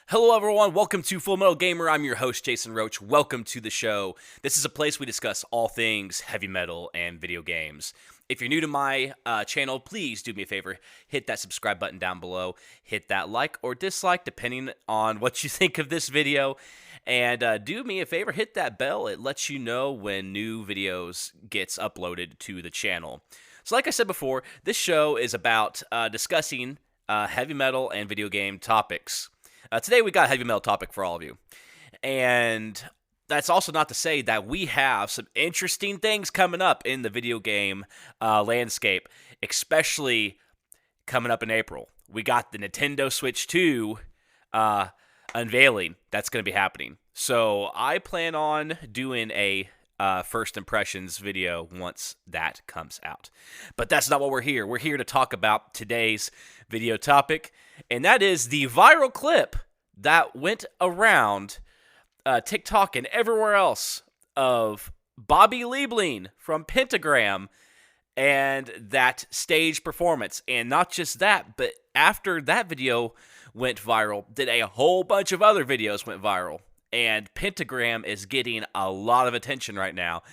Hello everyone, welcome to Full Metal Gamer. I'm your host, Jason Roach. Welcome to the show. This is a place we discuss all things heavy metal and video games. If you're new to my channel, please do me a favor, hit that subscribe button down below, hit that like or dislike depending on what you think of this video, and do me a favor, hit that bell. It lets you know when new videos gets uploaded to the channel. So like I said before, this show is about discussing heavy metal and video game topics. Today we got a heavy metal topic for all of you. And that's also not to say that we have some interesting things coming up in the video game landscape, especially coming up in April. We got the Nintendo Switch 2 unveiling that's going to be happening. So I plan on doing a first impressions video once that comes out. But that's not what we're here. We're here to talk about today's video topic, and that is the viral clip that went around TikTok and everywhere else of Bobby Leibling from Pentagram and that stage performance. And not just that, but after that video went viral, did a whole bunch of other videos went viral. And Pentagram is getting a lot of attention right now.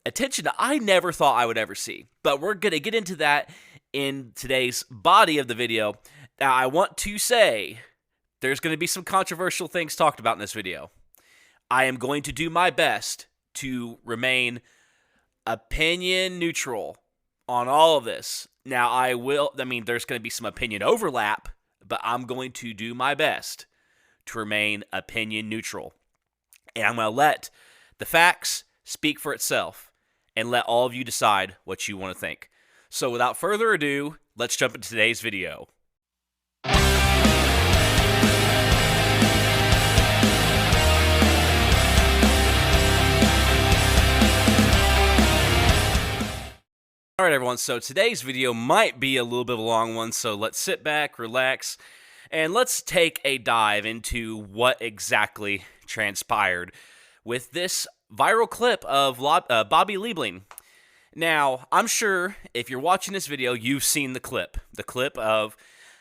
Attention I never thought I would ever see. But we're going to get into that in today's body of the video. Now, I want to say there's going to be some controversial things talked about in this video. I am going to do my best to remain opinion neutral on all of this. Now, there's going to be some opinion overlap, but I'm going to do my best to remain opinion neutral. And I'm going to let the facts speak for itself and let all of you decide what you want to think. So without further ado, let's jump into today's video. Alright everyone, so today's video might be a little bit of a long one, so let's sit back, relax, and let's take a dive into what exactly transpired with this viral clip of Bobby Leibling. Now, I'm sure if you're watching this video, you've seen the clip of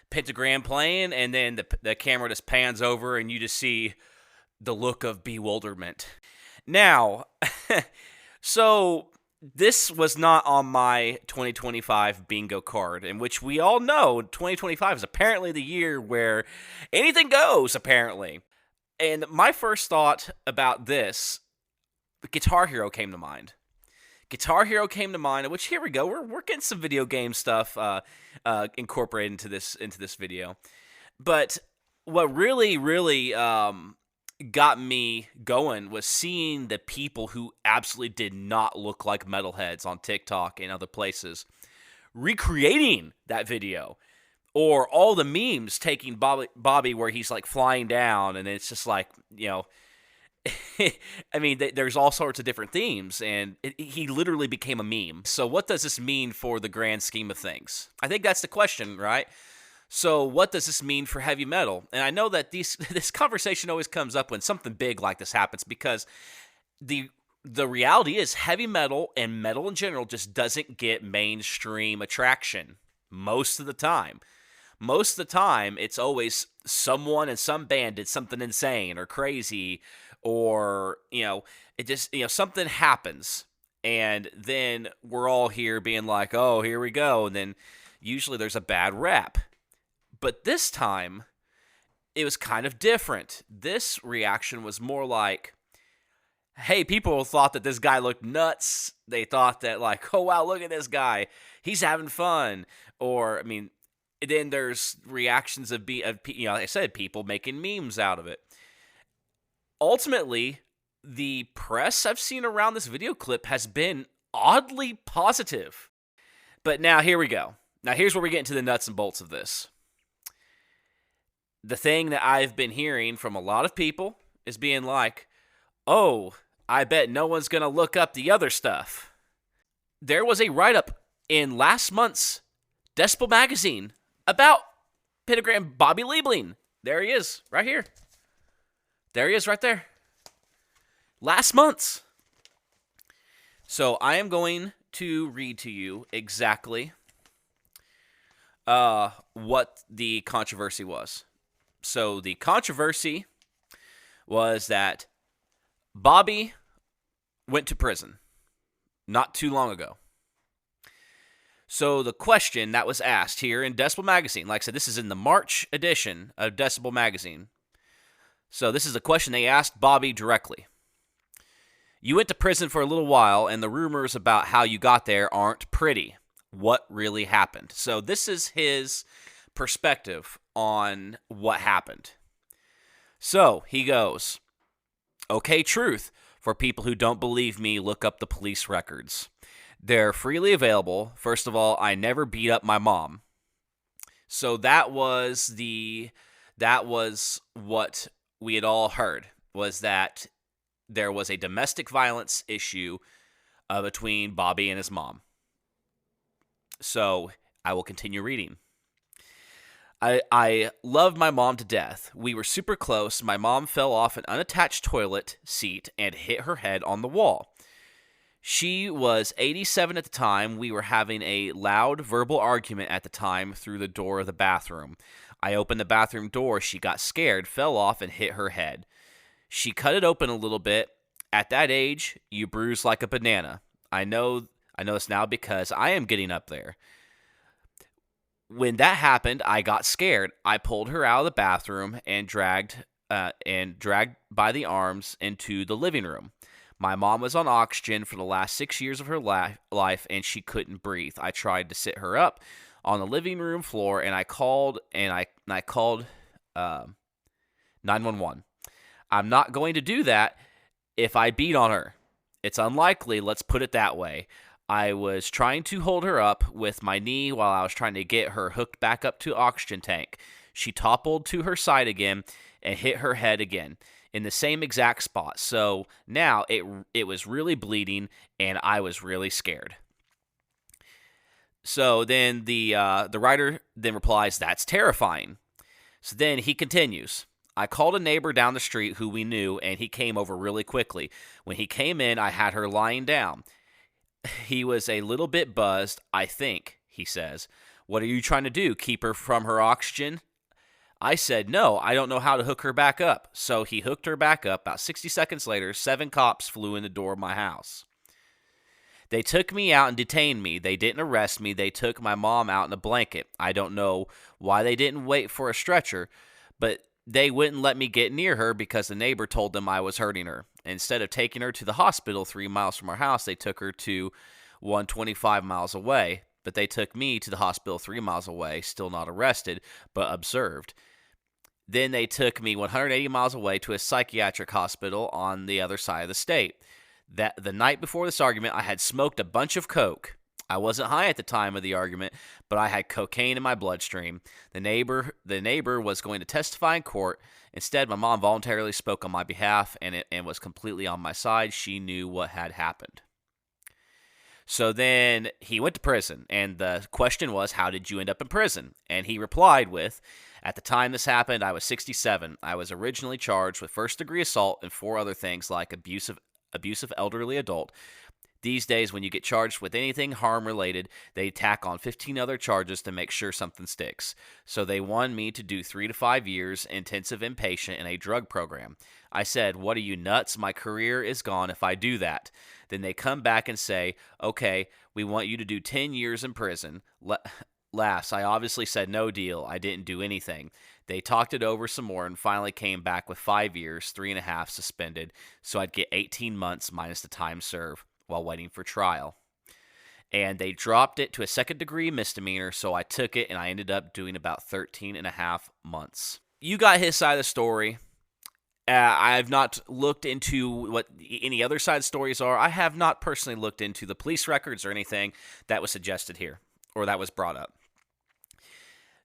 Pentagram playing, and then the camera just pans over and you just see the look of bewilderment. Now, so this was not on my 2025 bingo card, in which we all know 2025 is apparently the year where anything goes, apparently. And my first thought about this, Guitar Hero came to mind. Guitar Hero came to mind, which here we go. We're getting some video game stuff incorporated into this video. But what really got me going was seeing the people who absolutely did not look like metalheads on TikTok and other places recreating that video, or all the memes taking Bobby where he's like flying down, and it's just like, you know, I mean, there's all sorts of different themes, and he literally became a meme. So what does this mean for the grand scheme of things? I think that's the question, right? So what does this mean for heavy metal? And I know that this conversation always comes up when something big like this happens, because the reality is heavy metal and metal in general just doesn't get mainstream attraction most of the time. Most of the time, it's always someone in some band did something insane or crazy, or, you know, it just, you know, something happens, and then we're all here being like, oh, here we go, and then usually there's a bad rep. But this time, it was kind of different. This reaction was more like, hey, people thought that this guy looked nuts. They thought that, like, oh, wow, look at this guy. He's having fun. Or, I mean, then there's reactions of, you know, like I said, people making memes out of it. Ultimately, the press I've seen around this video clip has been oddly positive. But now, here we go. Now, here's where we get into the nuts and bolts of this. The thing that I've been hearing from a lot of people is being like, oh, I bet no one's going to look up the other stuff. There was a write-up in last month's Decibel magazine about Pentagram and Bobby Leibling. There he is, right here. There he is, right there. Last month's. So I am going to read to you exactly what the controversy was. So the controversy was that Bobby went to prison not too long ago. So the question that was asked here in Decibel Magazine, like I said, this is in the March edition of Decibel Magazine. So this is a question they asked Bobby directly. You went to prison for a little while, and the rumors about how you got there aren't pretty. What really happened? So this is his perspective on what happened. So he goes, okay, truth. For people who don't believe me, look up the police records. They're freely available. First of all, I never beat up my mom. So that was what we had all heard, was that there was a domestic violence issue between Bobby and his mom. So I will continue reading. I loved my mom to death. We were super close. My mom fell off an unattached toilet seat and hit her head on the wall. She was 87 at the time. We were having a loud verbal argument at the time through the door of the bathroom. I opened the bathroom door. She got scared, fell off, and hit her head. She cut it open a little bit. At that age, you bruise like a banana. I know this now because I am getting up there. When that happened, I got scared. I pulled her out of the bathroom and dragged by the arms into the living room. My mom was on oxygen for the last 6 years of her life, and she couldn't breathe. I tried to sit her up on the living room floor, and I called 911. I'm not going to do that if I beat on her. It's unlikely, let's put it that way. I was trying to hold her up with my knee while I was trying to get her hooked back up to oxygen tank. She toppled to her side again and hit her head again in the same exact spot. So now it was really bleeding, and I was really scared. So then the writer then replies, that's terrifying. So then he continues. I called a neighbor down the street who we knew, and he came over really quickly. When he came in, I had her lying down. He was a little bit buzzed, I think, he says. What are you trying to do, keep her from her oxygen? I said, no, I don't know how to hook her back up. So he hooked her back up. About 60 seconds later, 7 cops flew in the door of my house. They took me out and detained me. They didn't arrest me. They took my mom out in a blanket. I don't know why they didn't wait for a stretcher, but they wouldn't let me get near her because the neighbor told them I was hurting her. Instead of taking her to the hospital 3 miles from our house, they took her to 125 miles away. But they took me to the hospital 3 miles away, still not arrested, but observed. Then they took me 180 miles away to a psychiatric hospital on the other side of the state. The night before this argument, I had smoked a bunch of coke. I wasn't high at the time of the argument, but I had cocaine in my bloodstream. The neighbor was going to testify in court. Instead, my mom voluntarily spoke on my behalf and was completely on my side. She knew what had happened. So then he went to prison, and the question was, how did you end up in prison? And he replied with, at the time this happened, I was 67. I was originally charged with first-degree assault and 4 other things like abusive elderly adult. These days, when you get charged with anything harm-related, they tack on 15 other charges to make sure something sticks. So they wanted me to do 3 to 5 years intensive inpatient in a drug program. I said, what are you, nuts? My career is gone if I do that. Then they come back and say, okay, we want you to do 10 years in prison. Laughs. I obviously said no deal. I didn't do anything. They talked it over some more and finally came back with 5 years, 3.5 suspended, so I'd get 18 months minus the time served while waiting for trial. And they dropped it to a second-degree misdemeanor, so I took it, and I ended up doing about 13.5 months. You got his side of the story. I've not looked into what any other side stories are. I have not personally looked into the police records or anything that was suggested here or that was brought up.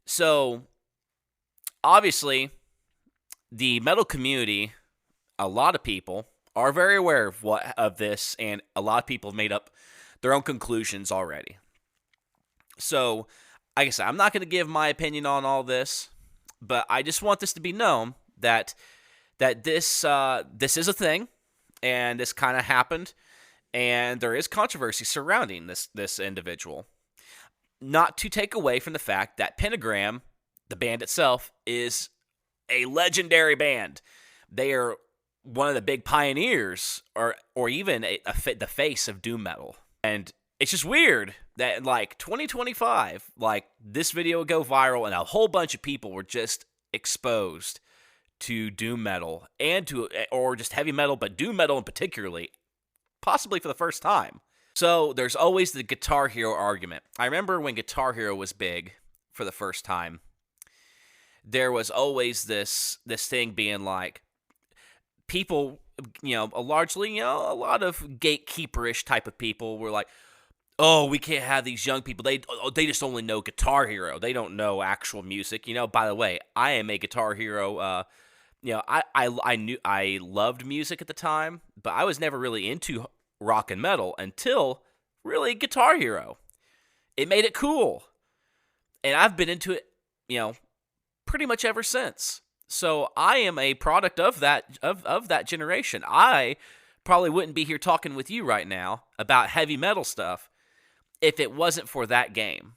So, obviously, the metal community, a lot of people are very aware of this, and a lot of people have made up their own conclusions already. So, like I said, I'm not going to give my opinion on all this, but I just want this to be known that this is a thing, and this kind of happened, and there is controversy surrounding this individual. Not to take away from the fact that Pentagram, the band itself, is a legendary band. They are one of the big pioneers, or even the face of doom metal. And it's just weird that, like, 2025, like, this video would go viral and a whole bunch of people were just exposed to doom metal or just heavy metal, but doom metal in particularly, possibly for the first time. So there's always the Guitar Hero argument. I remember when Guitar Hero was big for the first time, there was always this thing being like, people, largely, a lot of gatekeeperish type of people were like, oh, we can't have these young people. They just only know Guitar Hero. They don't know actual music. By the way, I am a Guitar Hero. I loved music at the time, but I was never really into rock and metal until really Guitar Hero. It made it cool, and I've been into it, pretty much ever since. So I am a product of that generation. I probably wouldn't be here talking with you right now about heavy metal stuff if it wasn't for that game.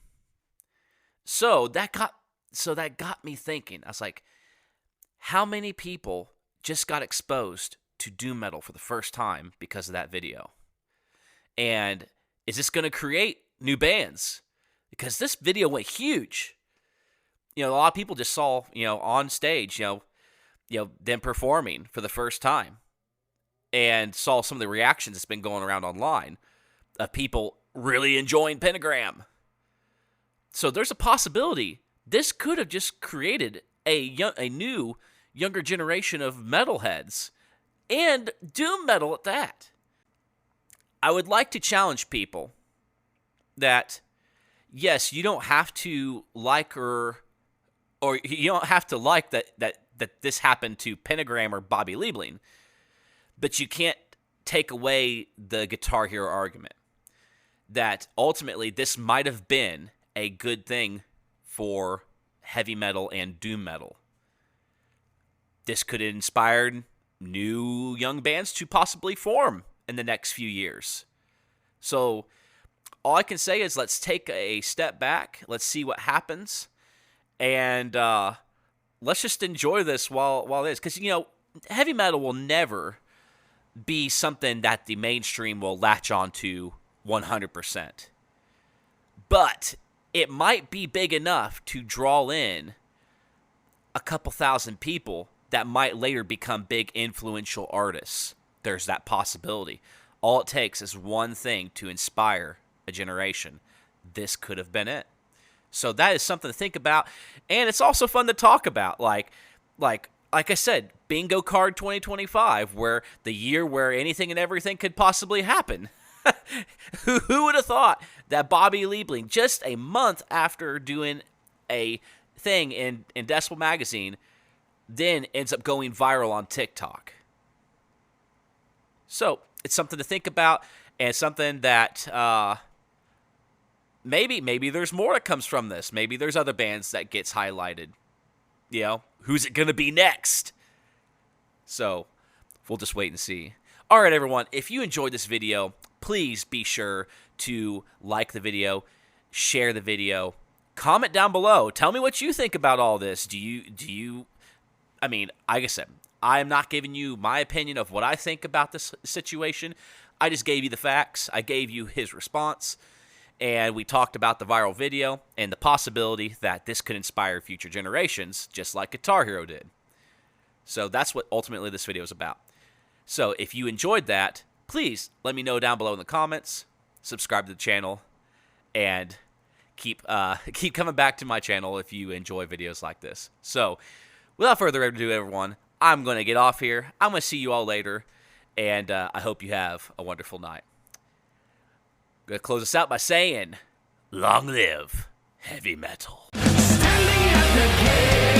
So that got me thinking. I was like, how many people just got exposed to doom metal for the first time because of that video? And is this going to create new bands? Because this video went huge. A lot of people just saw, on stage, them performing for the first time, and saw some of the reactions that's been going around online of people really enjoying Pentagram. So there's a possibility this could have just created a new, younger generation of metalheads, and doom metal at that. I would like to challenge people that, yes, you don't have to like or you don't have to like that this happened to Pentagram or Bobby Leibling, but you can't take away the Guitar Hero argument that ultimately this might have been a good thing for heavy metal and doom metal. This could have inspired new young bands to possibly form in the next few years. So all I can say is let's take a step back. Let's see what happens. And let's just enjoy this while it is. Because, heavy metal will never be something that the mainstream will latch on to 100%. But it might be big enough to draw in a couple thousand people that might later become big influential artists. There's that possibility. All it takes is one thing to inspire a generation. This could have been it. So that is something to think about, and it's also fun to talk about. Like I said, Bingo Card 2025, where the year where anything and everything could possibly happen. Who would have thought that Bobby Leibling, just a month after doing a thing in Decibel Magazine, then ends up going viral on TikTok? So it's something to think about, and something that maybe there's more that comes from this. Maybe there's other bands that gets highlighted. Who's it going to be next? So we'll just wait and see. All right, everyone, if you enjoyed this video, please be sure to like the video, share the video, comment down below. Tell me what you think about all this. I mean, like I said, I am not giving you my opinion of what I think about this situation. I just gave you the facts. I gave you his response. And we talked about the viral video and the possibility that this could inspire future generations, just like Guitar Hero did. So that's what ultimately this video is about. So if you enjoyed that, please let me know down below in the comments, subscribe to the channel, and keep coming back to my channel if you enjoy videos like this. So without further ado, everyone, I'm going to get off here. I'm going to see you all later, and I hope you have a wonderful night. I'm going to close this out by saying, long live heavy metal. Standing at the gate.